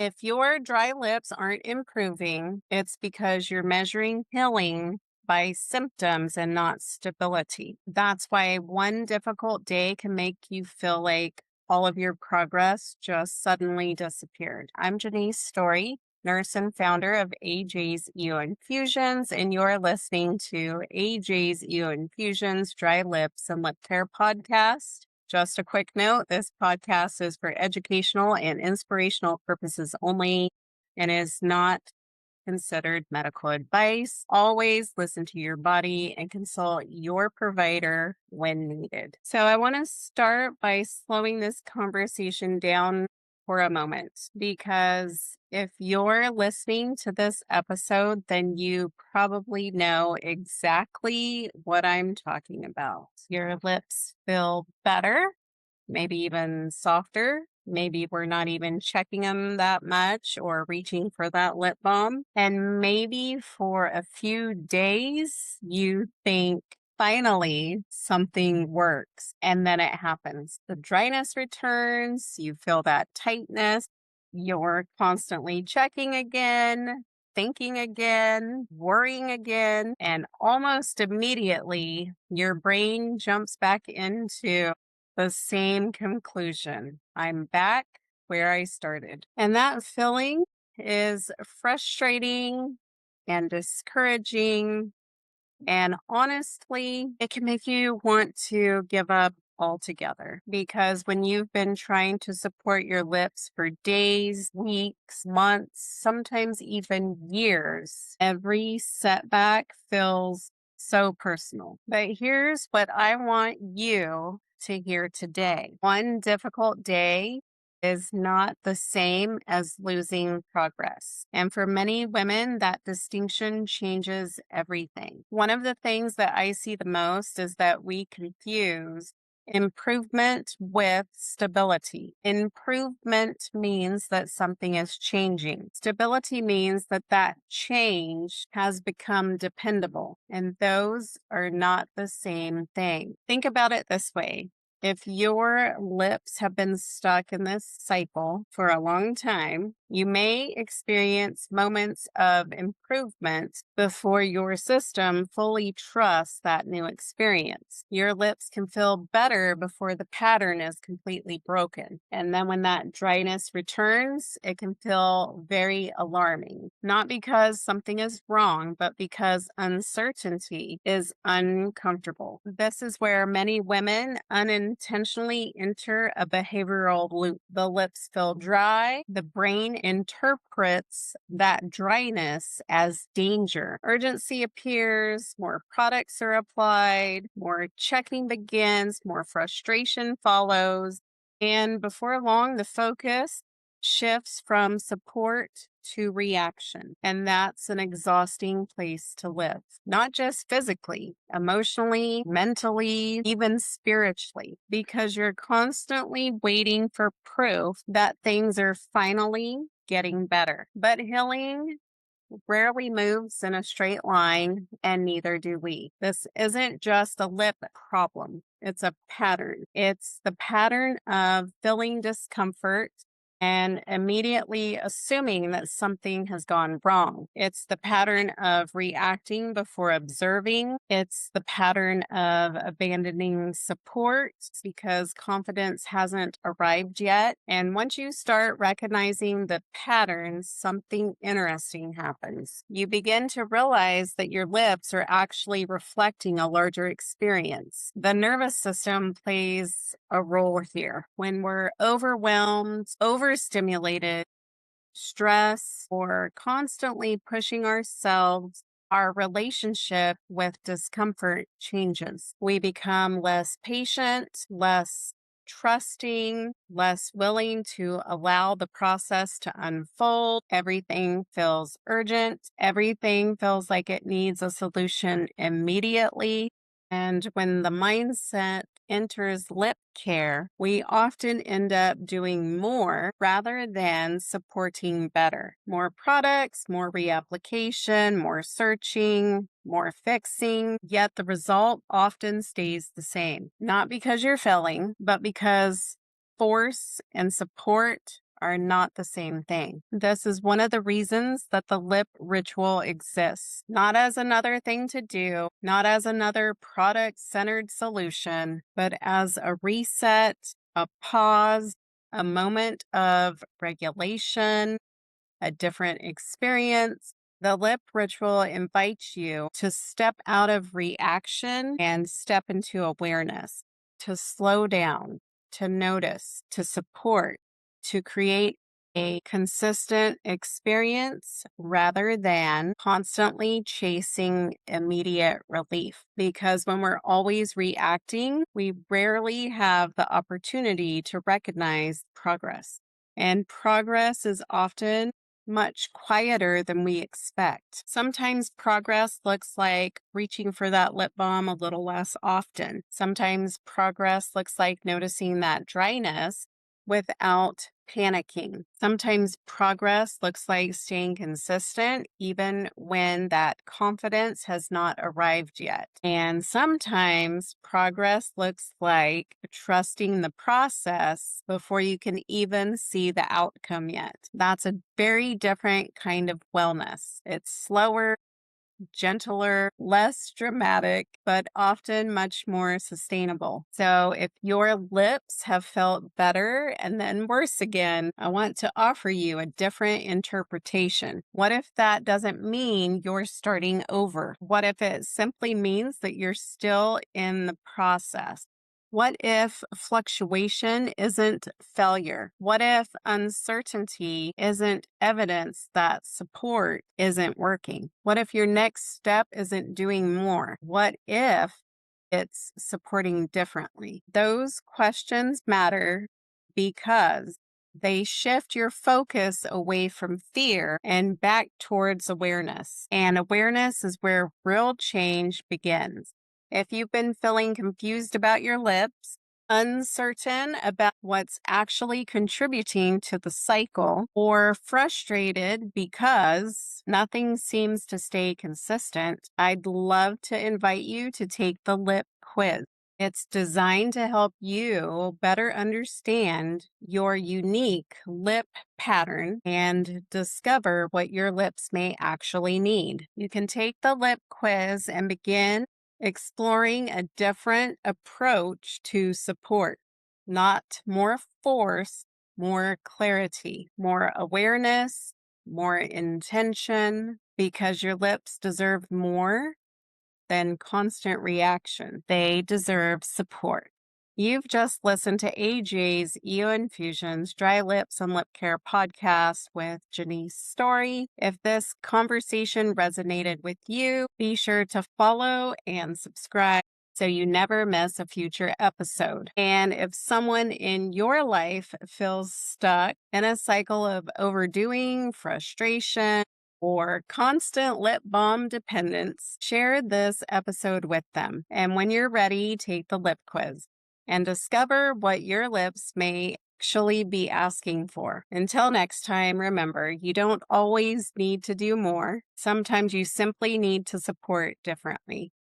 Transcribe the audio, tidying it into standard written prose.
If your dry lips aren't improving, it's because you're measuring healing by symptoms and not stability. That's why one difficult day can make you feel like all of your progress just suddenly disappeared. I'm Jenice Story, nurse and founder of AJ's Infusions, and you're listening to AJ's Infusions Dry Lips and Lip Care podcast. Just a quick note, this podcast is for educational and inspirational purposes only and is not considered medical advice. Always listen to your body and consult your provider when needed. So I want to start by slowing this conversation down for a moment, because if you're listening to this episode, then you probably know exactly what I'm talking about. Your lips feel better, maybe even softer. Maybe we're not even checking them that much or reaching for that lip balm. And maybe for a few days, you think finally something works. And then it happens. The dryness returns. You feel that tightness. You're constantly checking again, thinking again, worrying again. And almost immediately, your brain jumps back into the same conclusion. I'm back where I started. And that feeling is frustrating and discouraging. And honestly, it can make you want to give up altogether, because when you've been trying to support your lips for days, weeks, months, sometimes even years, every setback feels so personal. But here's what I want you to hear today. One difficult day is not the same as losing progress. And for many women, that distinction changes everything. One of the things that I see the most is that we confuse improvement with stability. Improvement means that something is changing. Stability means that that change has become dependable, and those are not the same thing. Think about it this way. If your lips have been stuck in this cycle for a long time, you may experience moments of improvement before your system fully trusts that new experience. Your lips can feel better before the pattern is completely broken. And then when that dryness returns, it can feel very alarming. Not because something is wrong, but because uncertainty is uncomfortable. This is where many women unintentionally enter a behavioral loop. The lips feel dry. The brain interprets that dryness as danger. Urgency appears, more products are applied, more checking begins, more frustration follows. And before long, the focus shifts from support to reaction. And that's an exhausting place to live, not just physically, emotionally, mentally, even spiritually, because you're constantly waiting for proof that things are finally getting better. But healing rarely moves in a straight line, and neither do we. This isn't just a lip problem. It's a pattern. It's the pattern of feeling discomfort and immediately assuming that something has gone wrong. It's the pattern of reacting before observing. It's the pattern of abandoning support because confidence hasn't arrived yet. And once you start recognizing the patterns, something interesting happens. You begin to realize that your lips are actually reflecting a larger experience. The nervous system plays a role here. When we're overwhelmed, overstimulated, stressed, or constantly pushing ourselves, our relationship with discomfort changes. We become less patient, less trusting, less willing to allow the process to unfold. Everything feels urgent. Everything feels like it needs a solution immediately. And when the mindset enters lip care, we often end up doing more rather than supporting better. More products, more reapplication, more searching, more fixing, yet the result often stays the same. Not because you're failing, but because force and support are not the same thing. This is one of the reasons that the lip ritual exists, not as another thing to do, not as another product centered solution, but as a reset, a pause, a moment of regulation, a different experience. The lip ritual invites you to step out of reaction and step into awareness, to slow down, to notice, to support, to create a consistent experience rather than constantly chasing immediate relief. Because when we're always reacting, we rarely have the opportunity to recognize progress. And progress is often much quieter than we expect. Sometimes progress looks like reaching for that lip balm a little less often. Sometimes progress looks like noticing that dryness without panicking. Sometimes progress looks like staying consistent even when that confidence has not arrived yet. And sometimes progress looks like trusting the process before you can even see the outcome yet. That's a very different kind of wellness. It's slower, gentler, less dramatic, but often much more sustainable. So if your lips have felt better and then worse again, I want to offer you a different interpretation. What if that doesn't mean you're starting over? What if it simply means that you're still in the process? What if fluctuation isn't failure? What if uncertainty isn't evidence that support isn't working? What if your next step isn't doing more? What if it's supporting differently? Those questions matter because they shift your focus away from fear and back towards awareness. And awareness is where real change begins. If you've been feeling confused about your lips, uncertain about what's actually contributing to the cycle, or frustrated because nothing seems to stay consistent, I'd love to invite you to take the lip quiz. It's designed to help you better understand your unique lip pattern and discover what your lips may actually need. You can take the lip quiz and begin exploring a different approach to support, not more force, more clarity, more awareness, more intention, because your lips deserve more than constant reaction. They deserve support. You've just listened to AJ's Infusions Dry Lips and Lip Care podcast with Jenice Story. If this conversation resonated with you, be sure to follow and subscribe so you never miss a future episode. And if someone in your life feels stuck in a cycle of overdoing, frustration, or constant lip balm dependence, share this episode with them. And when you're ready, take the lip quiz and discover what your lips may actually be asking for. Until next time, remember, you don't always need to do more. Sometimes you simply need to support differently.